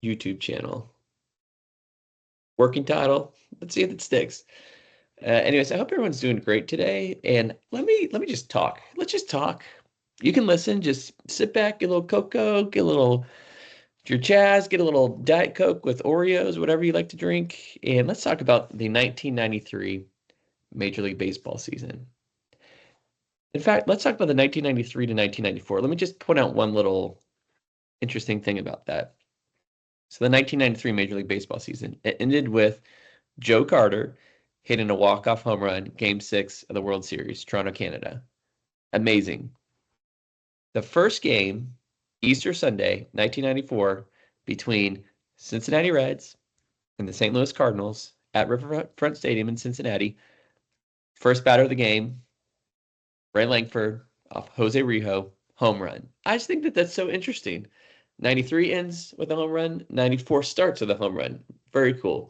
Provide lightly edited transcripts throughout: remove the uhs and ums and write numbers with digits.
YouTube channel. Working title. Let's see if it sticks. Anyways, I hope everyone's doing great today. And let me just talk. Let's just talk. You can listen. Just sit back, get a little cocoa, get a little your Chaz, get a little Diet Coke with Oreos, whatever you like to drink, and let's talk about the 1993 Major League Baseball season. In fact, let's talk about the 1993 to 1994. Let me just point out one little interesting thing about that. So the 1993 Major League Baseball season, it ended with Joe Carter hitting a walk-off home run, Game 6 of the World Series, Toronto, Canada. Amazing. The first game, Easter Sunday, 1994, between Cincinnati Reds and the St. Louis Cardinals at Riverfront Stadium in Cincinnati. First batter of the game, Ray Langford off Jose Rijo, home run. I just think that that's so interesting. 93 ends with a home run, 94 starts with a home run. Very cool.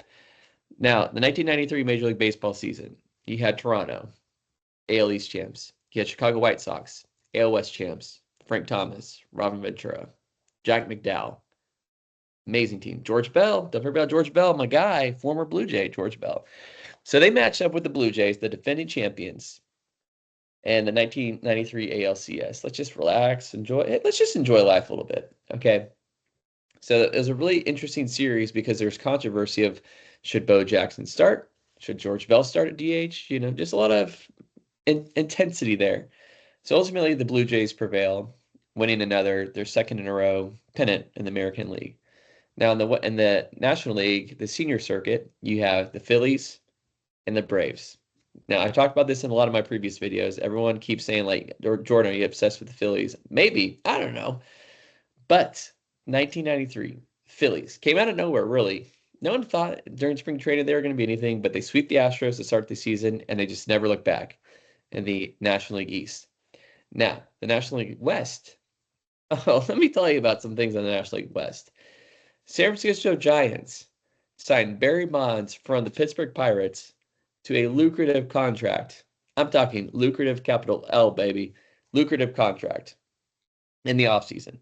Now, the 1993 Major League Baseball season, you had Toronto, AL East champs. You had Chicago White Sox, AL West champs. Frank Thomas, Robin Ventura, Jack McDowell. Amazing team. George Bell, don't forget about George Bell, my guy, former Blue Jay, George Bell. So they matched up with the Blue Jays, the defending champions, and the 1993 ALCS. Let's just relax, enjoy it. Let's just enjoy life a little bit, okay? So it was a really interesting series because there's controversy of should Bo Jackson start? Should George Bell start at DH? You know, just a lot of intensity there. So ultimately, the Blue Jays prevail, winning their second in a row pennant in the American League. Now, in the National League, the senior circuit, you have the Phillies and the Braves. Now, I've talked about this in a lot of my previous videos. Everyone keeps saying, like, Jordan, are you obsessed with the Phillies? Maybe. I don't know. But 1993, Phillies came out of nowhere, really. No one thought during spring training they were going to be anything, but they sweep the Astros to start the season, and they just never look back in the National League East. Now, the National League West. Oh, let me tell you about some things on the National League West. San Francisco Giants signed Barry Bonds from the Pittsburgh Pirates to a lucrative contract. I'm talking lucrative, capital L, baby. Lucrative contract in the offseason.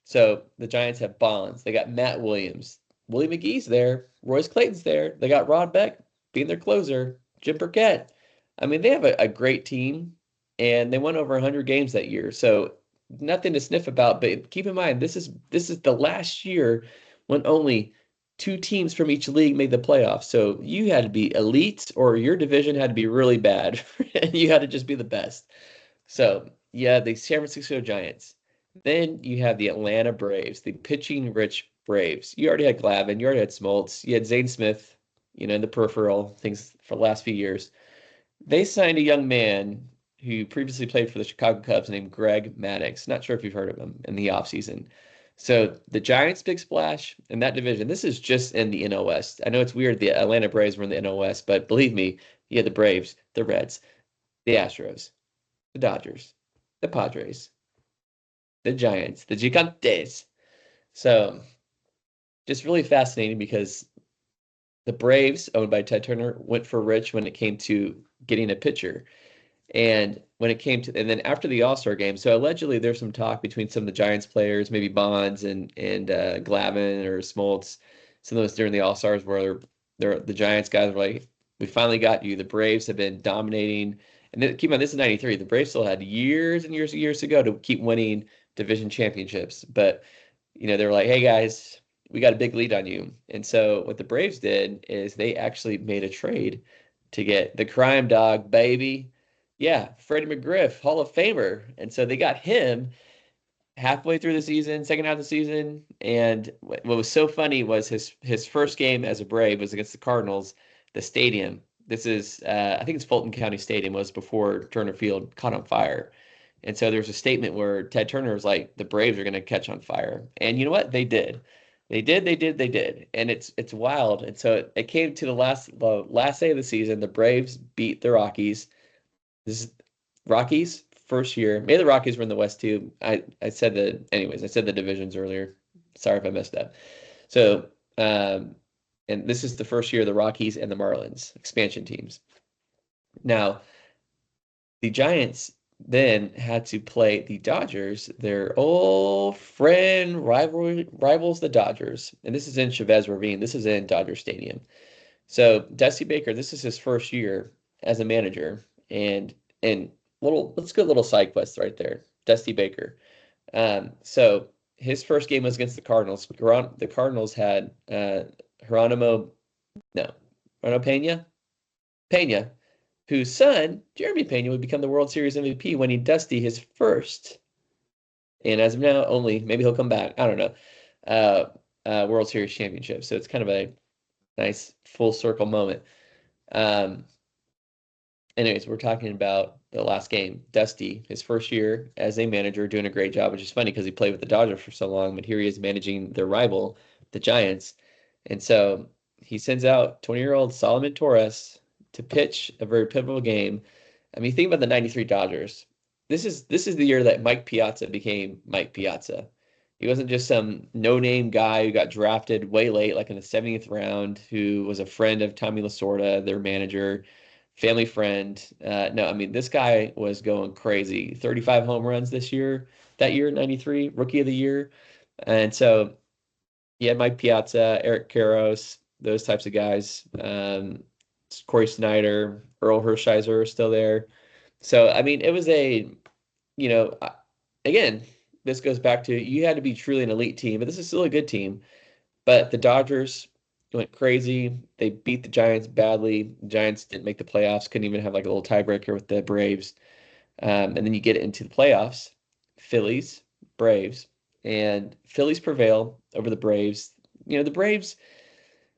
So the Giants have Bonds. They got Matt Williams. Willie McGee's there. Royce Clayton's there. They got Rod Beck being their closer. Jim Burkett. I mean, they have a great team, and they won over 100 games that year. So nothing to sniff about. But keep in mind, this is the last year when only two teams from each league made the playoffs. So you had to be elite, or your division had to be really bad, and you had to just be the best. So yeah, the San Francisco Giants. Then you have the Atlanta Braves, the pitching-rich Braves. You already had Glavine, you already had Smoltz, you had Zane Smith, you know, in the peripheral things for the last few years. They signed a young man who previously played for the Chicago Cubs named Greg Maddux. Not sure if you've heard of him in the offseason. So the Giants' big splash in that division, this is just in the NL West. I know it's weird the Atlanta Braves were in the NL West, but believe me, you had the Braves, the Reds, the Astros, the Dodgers, the Padres, the Giants, the Gigantes. So just really fascinating because the Braves, owned by Ted Turner, went for rich when it came to getting a pitcher. And when it came to, and then after the All-Star game, so allegedly there's some talk between some of the Giants players, maybe Bonds and Glavine or Smoltz, some of those during the All-Stars where the Giants guys were like, we finally got you. The Braves have been dominating. And then, keep in mind, this is 93. The Braves still had years and years and years to go to keep winning division championships. But, you know, they were like, hey, guys, we got a big lead on you. And so what the Braves did is they actually made a trade to get the crime dog, baby. Yeah, Freddie McGriff, Hall of Famer. And so they got him halfway through the season, second half of the season. And what was so funny was his first game as a Brave was against the Cardinals, the stadium. This is, I think it's Fulton County Stadium, was before Turner Field caught on fire. And so there was a statement where Ted Turner was like, the Braves are going to catch on fire. And you know what? They did. They did. And it's wild. And so it came to the last day of the season. The Braves beat the Rockies. This is Rockies first year. Maybe the Rockies were in the West too. I said that anyways. I said the divisions earlier. Sorry if I messed up. So and this is the first year of the Rockies and the Marlins expansion teams. Now the Giants then had to play the Dodgers, their old friend rivals, the Dodgers. And this is in Chavez Ravine. This is in Dodger Stadium. So Dusty Baker, this is his first year as a manager, and let's go little side quest right there. Dusty Baker. So his first game was against the Cardinals. The Cardinals had Geronimo, no, Geronimo Pena, whose son, Jeremy Pena, would become the World Series MVP, winning Dusty his first, and as of now, only, maybe he'll come back, I don't know, World Series championship. So it's kind of a nice full circle moment. Um, Anyways, we're talking about the last game. Dusty, his first year as a manager, doing a great job, which is funny because he played with the Dodgers for so long, but here he is managing their rival, the Giants. And so he sends out 20-year-old Solomon Torres to pitch a very pivotal game. I mean, think about the 93 Dodgers. This is the year that Mike Piazza became Mike Piazza. He wasn't just some no-name guy who got drafted way late, like in the 70th round, who was a friend of Tommy Lasorda, their manager, family friend. No, I mean, this guy was going crazy. 35 home runs that year, 93, rookie of the year. And so he had Mike Piazza, Eric Karros, those types of guys. Corey Snyder, Earl Hershiser are still there. So, I mean, it was you know, again, this goes back to you had to be truly an elite team, but this is still a good team. But the Dodgers went crazy. They beat the Giants badly. The Giants didn't make the playoffs, couldn't even have like a little tiebreaker with the Braves. And then you get into the playoffs, Phillies, Braves, and Phillies prevail over the Braves. The Braves,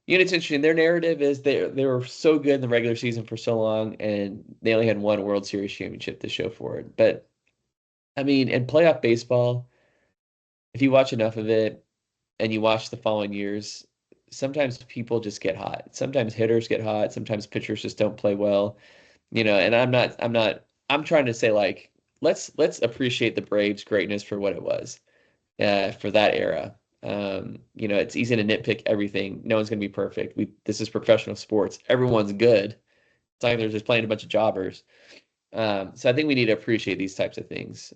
it's interesting. Their narrative is they were so good in the regular season for so long, and they only had one World Series championship to show for it. But I mean, in playoff baseball, if you watch enough of it, and you watch the following years, sometimes people just get hot. Sometimes hitters get hot. Sometimes pitchers just don't play well. And I'm trying to say like let's appreciate the Braves' greatness for what it was, for that era. It's easy to nitpick everything. No one's gonna be perfect. This is professional sports. Everyone's good. It's like they're just playing a bunch of jobbers. So I think we need to appreciate these types of things.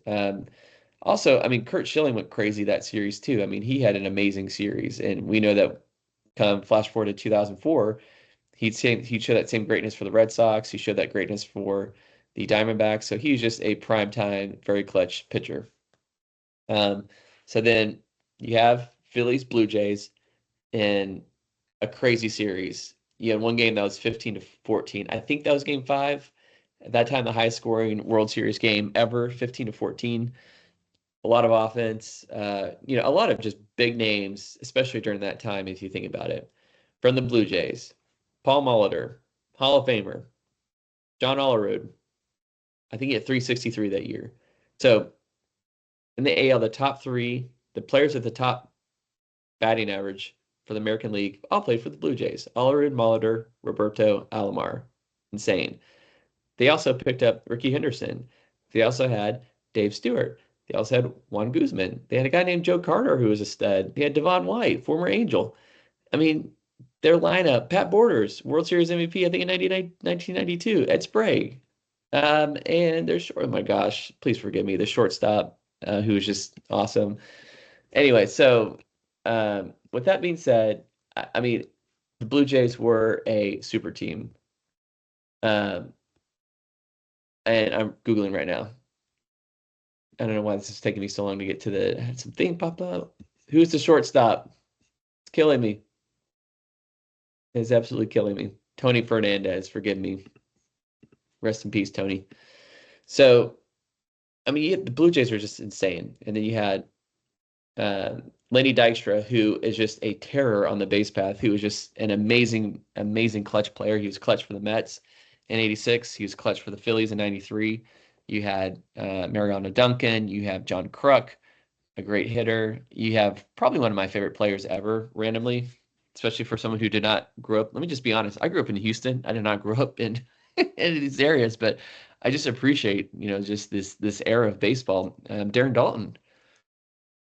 Also, I mean, Kurt Schilling went crazy that series too. I mean, he had an amazing series, and we know that come flash forward to 2004, he'd show that same greatness for the Red Sox. He showed that greatness for the Diamondbacks. So he was just a prime time, very clutch pitcher. Um, so then you have Phillies, Blue Jays in a crazy series. You had one game that was 15-14. I think that was game five. At that time, the highest scoring World Series game ever, 15-14. A lot of offense, a lot of just big names, especially during that time, if you think about it. From the Blue Jays, Paul Molitor, Hall of Famer, John Olerud, I think he had 363 that year. So in the AL, the top three, the players at the top batting average for the American League all played for the Blue Jays. Olerud, Molitor, Roberto Alomar. Insane. They also picked up Ricky Henderson. They also had Dave Stewart. They also had Juan Guzman. They had a guy named Joe Carter who was a stud. They had Devon White, former Angel. I mean, their lineup, Pat Borders, World Series MVP, I think in 1992, Ed Sprague. And oh my gosh, please forgive me, the shortstop, who was just awesome. Anyway, so with that being said, I mean, the Blue Jays were a super team. Um, and I'm Googling right now. I don't know why this is taking me so long to get to had some thing pop up. Who's the shortstop? It's killing me. It's absolutely killing me. Tony Fernandez, forgive me. Rest in peace, Tony. So, I mean, the Blue Jays were just insane. And then you had Lenny Dykstra, who is just a terror on the base path, who was just an amazing, amazing clutch player. He was clutch for the Mets in 86. He was clutch for the Phillies in 93. You had Mariano Duncan. You have John Kruk, a great hitter. You have probably one of my favorite players ever, randomly, especially for someone who did not grow up. Let me just be honest. I grew up in Houston. I did not grow up in in these areas, but I just appreciate, just this era of baseball. Darren Dalton,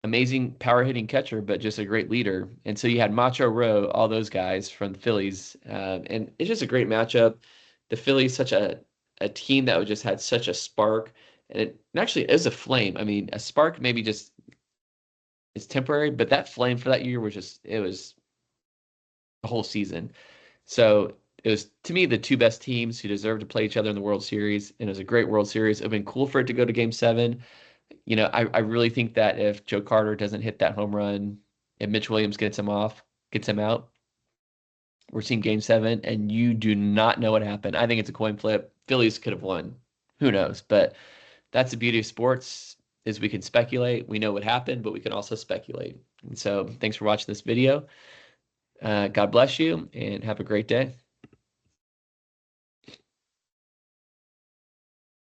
amazing power hitting catcher, but just a great leader. And so you had Macho Rowe, all those guys from the Phillies, and it's just a great matchup. The Phillies, such a team that just had such a spark. And it actually is a flame. I mean, a spark maybe just is temporary, but that flame for that year was just, it was a whole season. So it was, to me, the two best teams who deserved to play each other in the World Series. And it was a great World Series. It would have been cool for it to go to Game 7. I really think that if Joe Carter doesn't hit that home run and Mitch Williams gets him out, we're seeing Game 7, and you do not know what happened. I think it's a coin flip. Phillies could have won. Who knows? But that's the beauty of sports, is we can speculate. We know what happened, but we can also speculate. And so thanks for watching this video. God bless you, and have a great day.